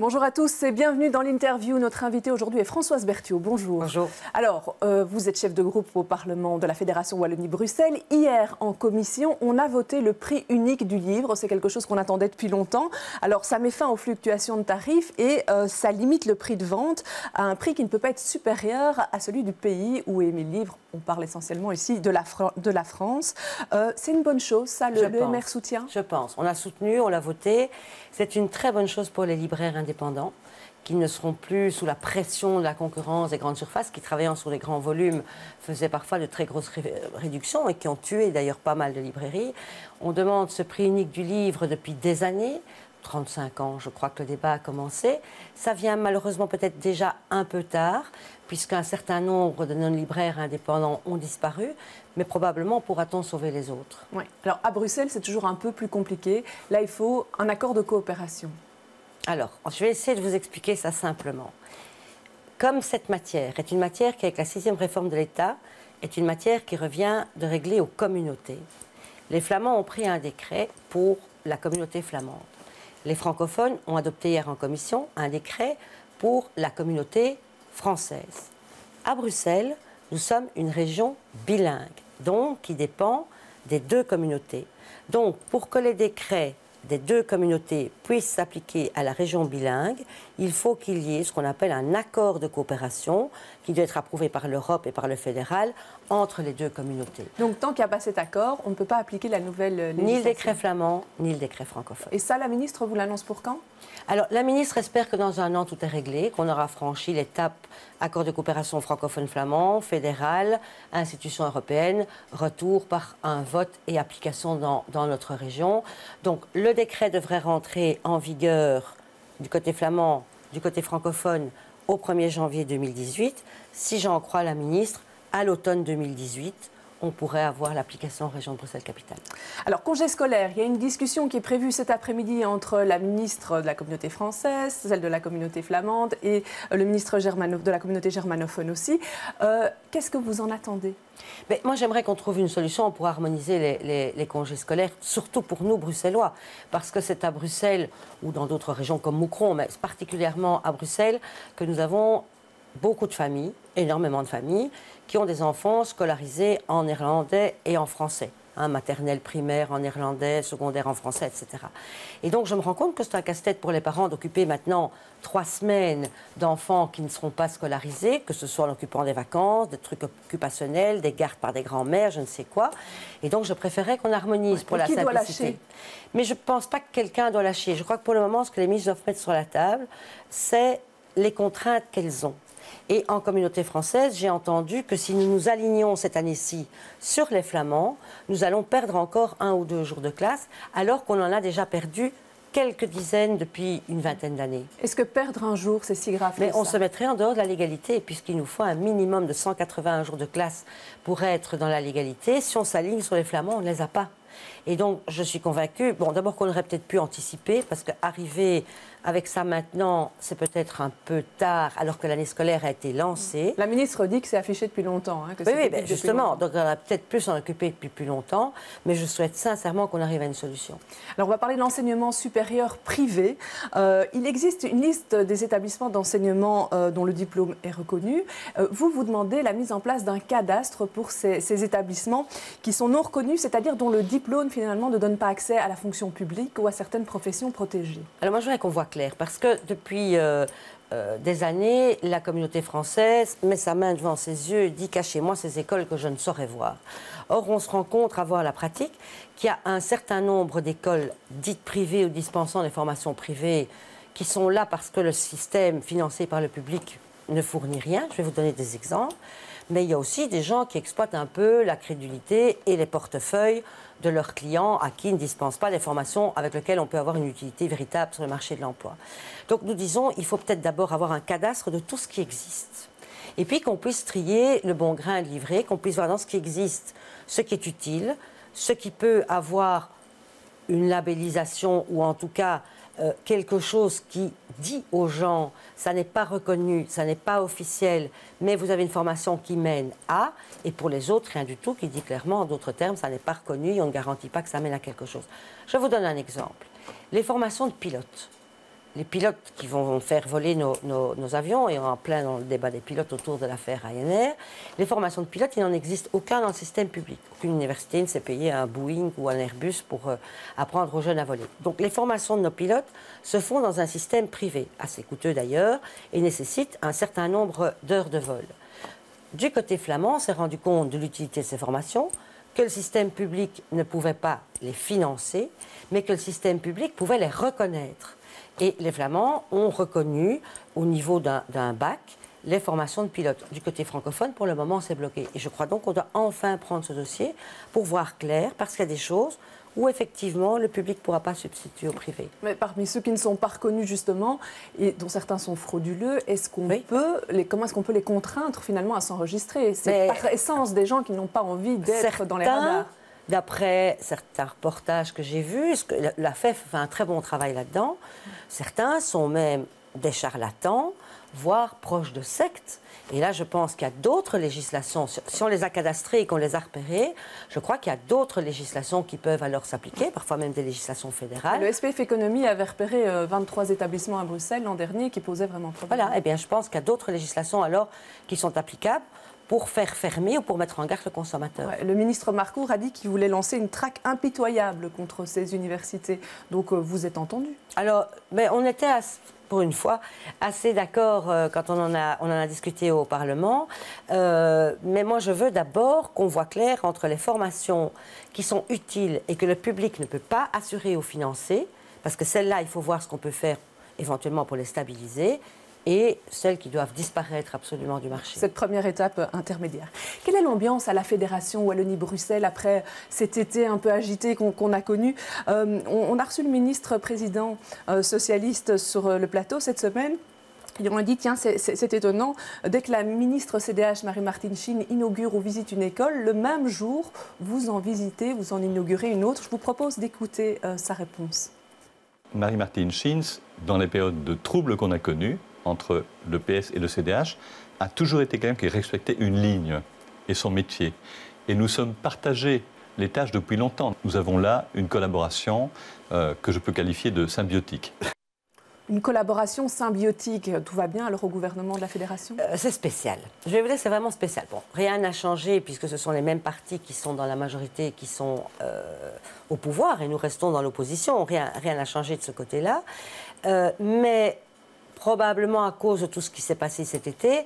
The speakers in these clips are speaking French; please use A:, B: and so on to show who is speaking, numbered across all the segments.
A: Bonjour à tous et bienvenue dans l'interview. Notre invitée aujourd'hui est Françoise Berthiaud. Bonjour.
B: Bonjour.
A: Alors, vous êtes chef de groupe au Parlement de la Fédération Wallonie-Bruxelles. Hier, en commission, on a voté le prix unique du livre. C'est quelque chose qu'on attendait depuis longtemps. Alors, ça met fin aux fluctuations de tarifs et ça limite le prix de vente à un prix qui ne peut pas être supérieur à celui du pays où est émis le livre. On parle essentiellement ici de la France. C'est une bonne chose, ça, le MR soutient?
B: Je pense. On l'a soutenu, on l'a voté. C'est une très bonne chose pour les libraires indépendants qui ne seront plus sous la pression de la concurrence des grandes surfaces, qui travaillant sur des grands volumes faisaient parfois de très grosses réductions et qui ont tué d'ailleurs pas mal de librairies. On demande ce prix unique du livre depuis des années. 35 ans, je crois que le débat a commencé. Ça vient malheureusement peut-être déjà un peu tard, puisqu'un certain nombre de non-libraires indépendants ont disparu, mais probablement pourra-t-on sauver les autres.
A: Oui. Alors à Bruxelles, c'est toujours un peu plus compliqué. Là, il faut un accord de coopération.
B: Alors, je vais essayer de vous expliquer ça simplement. Comme cette matière est une matière qui, avec la 6e réforme de l'État, est une matière qui revient de régler aux communautés, les Flamands ont pris un décret pour la communauté flamande. Les francophones ont adopté hier en commission un décret pour la communauté française. À Bruxelles, nous sommes une région bilingue, donc qui dépend des deux communautés. Donc, pour que les décrets des deux communautés puissent s'appliquer à la région bilingue, il faut qu'il y ait ce qu'on appelle un accord de coopération qui doit être approuvé par l'Europe et par le fédéral entre les deux communautés.
A: Donc tant qu'il n'y a pas cet accord, on ne peut pas appliquer la nouvelle législation.
B: Ni le décret flamand, ni le décret francophone.
A: Et ça, la ministre vous l'annonce pour quand?
B: Alors, la ministre espère que dans un an, tout est réglé, qu'on aura franchi l'étape accord de coopération francophone-flamand, fédéral, institution européenne, retour par un vote et application dans notre région. Donc, le décret devrait rentrer en vigueur du côté flamand, du côté francophone, au 1er janvier 2018. Si j'en crois la ministre, à l'automne 2018, on pourrait avoir l'application en région de Bruxelles-Capitale.
A: Alors, congé scolaire, il y a une discussion qui est prévue cet après-midi entre la ministre de la communauté française, celle de la communauté flamande et le ministre de la communauté germanophone aussi. Qu'est-ce que vous en attendez?
B: Mais moi, j'aimerais qu'on trouve une solution pour harmoniser les congés scolaires, surtout pour nous, Bruxellois. Parce que c'est à Bruxelles, ou dans d'autres régions comme Moucron, mais particulièrement à Bruxelles, que nous avons beaucoup de familles, énormément de familles, qui ont des enfants scolarisés en néerlandais et en français. Maternelle, primaire en néerlandais, secondaire en français, etc. Et donc je me rends compte que c'est un casse-tête pour les parents d'occuper maintenant 3 semaines d'enfants qui ne seront pas scolarisés, que ce soit en occupant des vacances, des trucs occupationnels, des gardes par des grands-mères, je ne sais quoi. Et donc je préférais qu'on harmonise pour la simplicité.
A: Doit lâcher?
B: Mais je ne pense pas que quelqu'un doit lâcher. Je crois que pour le moment, ce que les ministres doivent mettre sur la table, c'est les contraintes qu'elles ont. Et en communauté française, j'ai entendu que si nous nous alignons cette année-ci sur les Flamands, nous allons perdre encore 1 ou 2 jours de classe, alors qu'on en a déjà perdu quelques dizaines depuis une vingtaine d'années.
A: Est-ce que perdre un jour, c'est si grave que ça?
B: Mais on se mettrait en dehors de la légalité, puisqu'il nous faut un minimum de 181 jours de classe pour être dans la légalité. Si on s'aligne sur les Flamands, on ne les a pas. Et donc, je suis convaincue, bon, d'abord qu'on aurait peut-être pu anticiper, parce qu'arriver avec ça maintenant, c'est peut-être un peu tard, alors que l'année scolaire a été lancée.
A: La ministre dit que c'est affiché depuis longtemps. Hein, que
B: oui, ben justement, donc on aurait peut-être pu s'en occuper depuis plus longtemps, mais je souhaite sincèrement qu'on arrive à une solution.
A: Alors, on va parler de l'enseignement supérieur privé. Il existe une liste des établissements d'enseignement dont le diplôme est reconnu. Vous demandez la mise en place d'un cadastre pour ces établissements qui sont non reconnus, c'est-à-dire dont le diplôme finalement ne donne pas accès à la fonction publique ou à certaines professions protégées. Alors
B: moi je voudrais qu'on voit clair, parce que depuis des années, la communauté française met sa main devant ses yeux et dit « cachez-moi ces écoles que je ne saurais voir ». Or on se rend compte à voir la pratique qu'il y a un certain nombre d'écoles dites privées ou dispensant des formations privées qui sont là parce que le système financé par le public ne fournit rien. Je vais vous donner des exemples. Mais il y a aussi des gens qui exploitent un peu la crédulité et les portefeuilles de leurs clients à qui ne dispensent pas des formations avec lesquelles on peut avoir une utilité véritable sur le marché de l'emploi. Donc nous disons, il faut peut-être d'abord avoir un cadastre de tout ce qui existe. Et puis qu'on puisse trier le bon grain de livret, qu'on puisse voir dans ce qui existe ce qui est utile, ce qui peut avoir une labellisation ou en tout cas quelque chose qui dit aux gens ça n'est pas reconnu, ça n'est pas officiel, mais vous avez une formation qui mène à, et pour les autres, rien du tout, qui dit clairement, en d'autres termes, ça n'est pas reconnu et on ne garantit pas que ça mène à quelque chose. Je vous donne un exemple. Les formations de pilotes. les pilotes qui vont faire voler nos avions, et on est en plein dans le débat des pilotes autour de l'affaire Ryanair, les formations de pilotes, il n'en existe aucun dans le système public. Aucune université ne s'est payée un Boeing ou un Airbus pour apprendre aux jeunes à voler. Donc les formations de nos pilotes se font dans un système privé, assez coûteux d'ailleurs, et nécessitent un certain nombre d'heures de vol. Du côté flamand, on s'est rendu compte de l'utilité de ces formations, que le système public ne pouvait pas les financer, mais que le système public pouvait les reconnaître. Et les Flamands ont reconnu, au niveau d'un bac, les formations de pilotes. Du côté francophone, pour le moment, c'est bloqué. Et je crois donc qu'on doit enfin prendre ce dossier pour voir clair, parce qu'il y a des choses où, effectivement, le public ne pourra pas substituer au privé.
A: Mais parmi ceux qui ne sont pas reconnus, justement, et dont certains sont frauduleux, comment est-ce qu'on peut les contraindre, finalement, à s'enregistrer? C'est par essence des gens qui n'ont pas envie d'être dans les radars.
B: D'après certains reportages que j'ai vus, la FEF fait un très bon travail là-dedans. Certains sont même des charlatans, voire proches de sectes. Et là, je pense qu'il y a d'autres législations. Si on les a cadastrés et qu'on les a repérés, je crois qu'il y a d'autres législations qui peuvent alors s'appliquer, parfois même des législations fédérales.
A: Le SPF Économie avait repéré 23 établissements à Bruxelles l'an dernier qui posaient vraiment problème.
B: Voilà, eh bien, je pense qu'il y a d'autres législations alors qui sont applicables pour faire fermer ou pour mettre en garde le consommateur.
A: Ouais, le ministre Marcourt a dit qu'il voulait lancer une traque impitoyable contre ces universités. Donc vous êtes entendu?
B: Alors, on était, pour une fois, assez d'accord quand on en a discuté au Parlement. Mais moi, je veux d'abord qu'on voit clair entre les formations qui sont utiles et que le public ne peut pas assurer ou financer, parce que celles-là, il faut voir ce qu'on peut faire éventuellement pour les stabiliser, et celles qui doivent disparaître absolument du marché.
A: Cette première étape intermédiaire. Quelle est l'ambiance à la Fédération Wallonie-Bruxelles après cet été un peu agité qu'on a connu? On a reçu le ministre-président socialiste sur le plateau cette semaine. Ils ont dit, tiens, c'est étonnant, dès que la ministre CDH, Marie-Martine Schiens, inaugure ou visite une école, le même jour, vous en visitez, vous en inaugurez une autre. Je vous propose d'écouter sa réponse.
C: Marie-Martine Schiens, dans les périodes de troubles qu'on a connues, entre le PS et le CDH, a toujours été quelqu'un qui respectait une ligne et son métier. Et nous sommes partagés les tâches depuis longtemps. Nous avons là une collaboration que je peux qualifier de symbiotique.
A: Une collaboration symbiotique, tout va bien alors au gouvernement de la Fédération?
B: C'est spécial. Je vais vous dire, c'est vraiment spécial. Bon, rien n'a changé puisque ce sont les mêmes partis qui sont dans la majorité, qui sont au pouvoir et nous restons dans l'opposition. Rien n'a changé de ce côté-là. Mais probablement à cause de tout ce qui s'est passé cet été,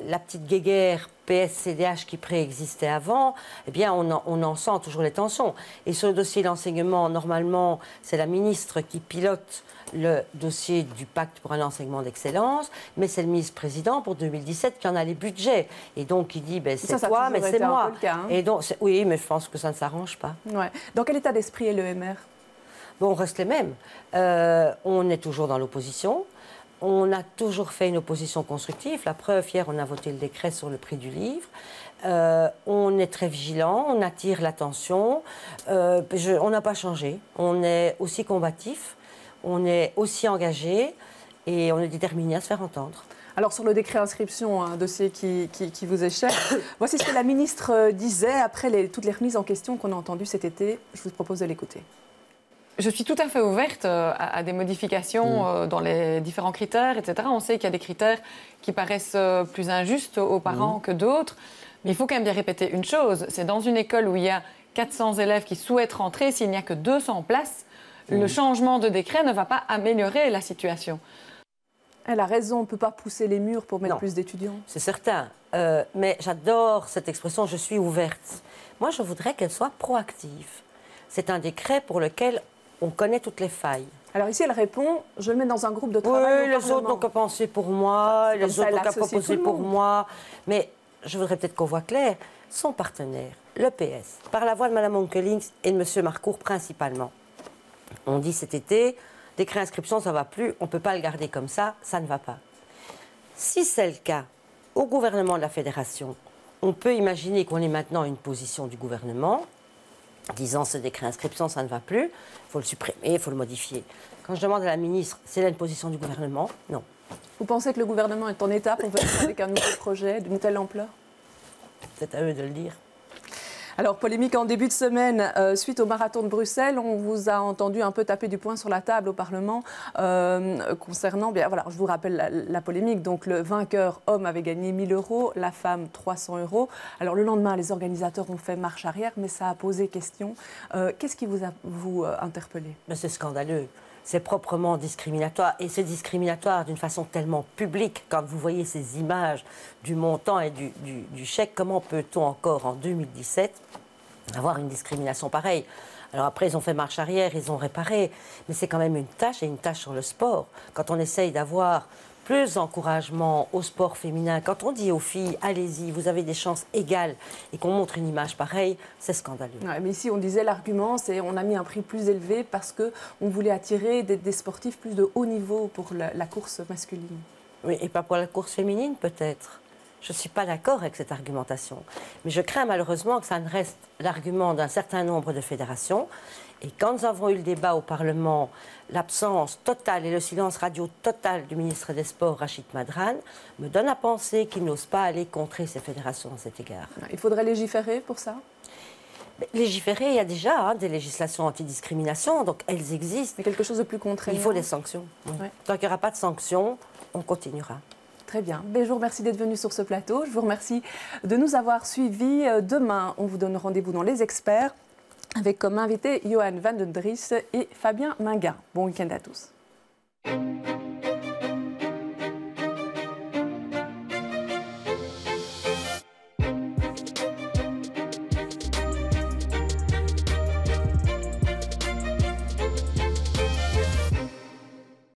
B: la petite guéguerre PS-CDH qui préexistait avant, eh bien, on en sent toujours les tensions. Et sur le dossier de l'enseignement, normalement, c'est la ministre qui pilote le dossier du pacte pour un enseignement d'excellence, mais c'est le ministre-président pour 2017 qui en a les budgets. Et donc, il dit, c'est toi, mais c'est moi.
A: Cas, hein.
B: Et donc, oui, mais je pense que ça ne s'arrange pas.
A: Ouais. Dans quel état d'esprit est l'EMR?
B: Bon, on reste les mêmes. On est toujours dans l'opposition. On a toujours fait une opposition constructive. La preuve, hier, on a voté le décret sur le prix du livre. On est très vigilant, on attire l'attention. On n'a pas changé. On est aussi combatif, on est aussi engagé et on est déterminé à se faire entendre.
A: Alors sur le décret inscription, un dossier qui vous est cher, voici ce que la ministre disait après toutes les remises en question qu'on a entendues cet été. Je vous propose de l'écouter.
D: Je suis tout à fait ouverte à des modifications dans les différents critères, etc. On sait qu'il y a des critères qui paraissent plus injustes aux parents que d'autres. Mais il faut quand même bien répéter une chose. C'est dans une école où il y a 400 élèves qui souhaitent rentrer, s'il n'y a que 200 places, le changement de décret ne va pas améliorer la situation.
A: Elle a raison, on ne peut pas pousser les murs pour mettre plus d'étudiants.
B: C'est certain. Mais j'adore cette expression « je suis ouverte ». Moi, je voudrais qu'elle soit proactive. C'est un décret pour lequel on connaît toutes les failles.
A: Alors ici, elle répond, je le mets dans un groupe de travail.
B: Oui, les autres n'ont qu'à penser pour moi, les autres n'ont qu'à proposer pour moi. Mais je voudrais peut-être qu'on voit clair, son partenaire, le PS, par la voix de Mme Onkelings et de M. Marcourt principalement. On dit cet été, décret inscription, ça ne va plus, on ne peut pas le garder comme ça ne va pas. Si c'est le cas, au gouvernement de la Fédération, on peut imaginer qu'on ait maintenant une position du gouvernement disant ce décret inscription, ça ne va plus, il faut le supprimer, il faut le modifier. Quand je demande à la ministre, c'est là une position du gouvernement? Non.
A: Vous pensez que le gouvernement est en étape, on veut avec un nouveau projet d'une telle ampleur?
B: C'est à eux de le dire.
A: Alors, polémique en début de semaine, suite au marathon de Bruxelles, on vous a entendu un peu taper du poing sur la table au Parlement concernant, bien voilà, je vous rappelle la polémique, donc le vainqueur homme avait gagné 1 000 €, la femme 300 €. Alors le lendemain, les organisateurs ont fait marche arrière, mais ça a posé question. Qu'est-ce qui vous a interpellé?
B: C'est scandaleux. C'est proprement discriminatoire. Et c'est discriminatoire d'une façon tellement publique. Quand vous voyez ces images du montant et du chèque, comment peut-on encore, en 2017, avoir une discrimination pareille? Alors après, ils ont fait marche arrière, ils ont réparé. Mais c'est quand même une tâche, et une tâche sur le sport. Quand on essaye d'avoir plus d'encouragement au sport féminin, quand on dit aux filles, allez-y, vous avez des chances égales, et qu'on montre une image pareille, c'est scandaleux.
A: Ouais, mais ici, on disait l'argument, c'est on a mis un prix plus élevé parce qu'on voulait attirer des sportifs plus de haut niveau pour la course masculine.
B: Oui, et pas pour la course féminine, peut-être. Je ne suis pas d'accord avec cette argumentation. Mais je crains malheureusement que ça ne reste l'argument d'un certain nombre de fédérations. Et quand nous avons eu le débat au Parlement, l'absence totale et le silence radio total du ministre des Sports, Rachid Madran, me donne à penser qu'il n'ose pas aller contrer ces fédérations à cet égard.
A: Il faudrait légiférer pour ça?
B: Légiférer, il y a déjà des législations antidiscrimination, donc elles existent.
A: Mais quelque chose de plus contraignant.
B: Il faut des sanctions. Oui. Ouais. Tant qu'il n'y aura pas de sanctions, on continuera.
A: Très bien. Je vous remercie d'être venu sur ce plateau. Je vous remercie de nous avoir suivis. Demain, on vous donne rendez-vous dans Les Experts avec comme invité Johan van den Dries et Fabien Minguin. Bon week-end à tous.